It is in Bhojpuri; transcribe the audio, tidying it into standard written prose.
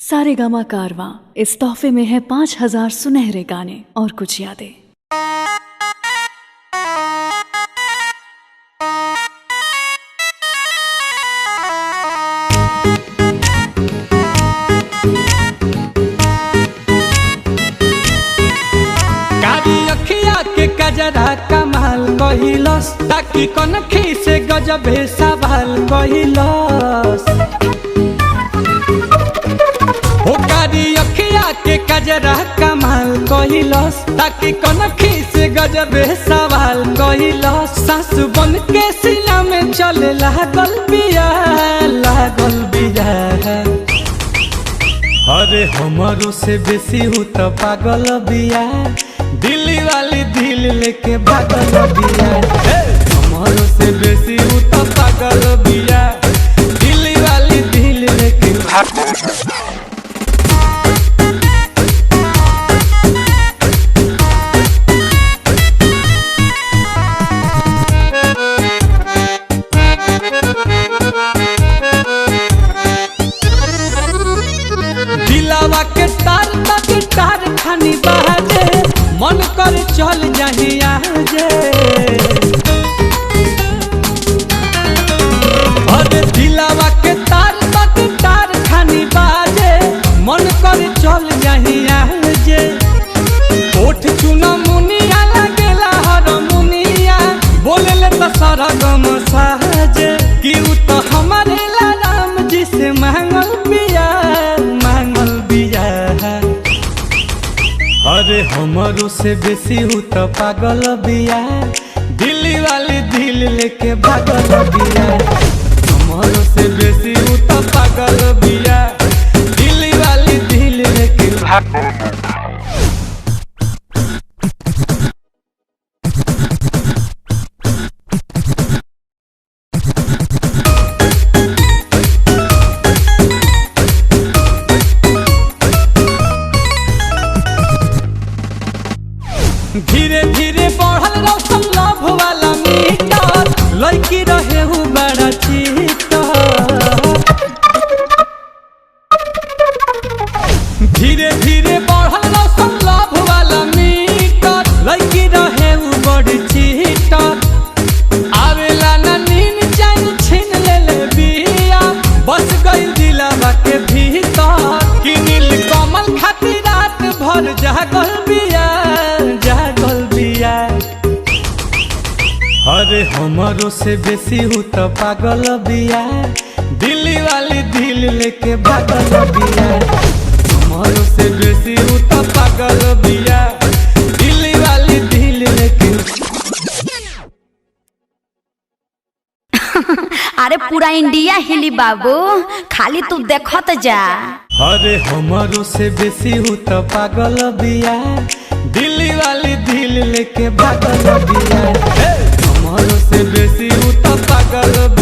सारेगामा कारवां इस तोहफे में है 5000 सुनहरे गाने और कुछ यादें। गजरा कमाल कहिलस ताकि कनखी से गजबे सवाल कहिलस। ओ कारी अखिया के गजरा कमाल कहिलस ताकि कनखी से गजबे सवाल कहिलस। सासु बन के सीना में चले लागल बिया अरे हमारो से बेसी हूँ तो पागल बिया। दिल्ली वाली दिल लेके भागल बिया। हमारो से बेसी हूँ तो पागल बिया। दिल्ली वाली दिल लेके दिलावा के तार तक तार खानी बाजे मन कर चल जाहिया जे। अरे दिलावा के तार तक तार खानी बाजे मन कर चल जाहिया जे। ओठ चुना मुनिया लगेला हर मुनिया बोले ले तो सारा गम साजे कि उ तो हमारे राम जी से मांगल बिया। अरे हमारो से बेसी हूँ तो पागल बिया। दिल्ली वाली दिल लेके भागल बिया। हमारो से बेसी हूँ तो पागल बिया। दिल्ली वाली दिल लेके धीरे धीरे बढ़ल रौशन लव वाला मीटर लड़की रहे हूँ बड़ा चीटर। धीरे धीरे बढ़ल रौशन लव वाला मीटर लड़की रहे हूँ बड़ी चीटर। आवेला ना नीन जान छीन ले ले बिया बस गई दिलावा के भीतर कि नील कमल खातिर रात भर जागल बिया। अरे हमारो से बेसी हूँ तो पागल बिया। दिल्ली वाली दिल लेके भागल बिया। हमारो से बेसी हूँ तो पागल बिया। दिल्ली वाली दिल लेके अरे पूरा इंडिया हिली बाबू खाली तू देखत जा। अरे हमारो से बेसी हूँ तो पागल बिया। दिल्ली वाली दिल लेके भागल बिया। हमारो से बेसी हूँ तो पागल बिया।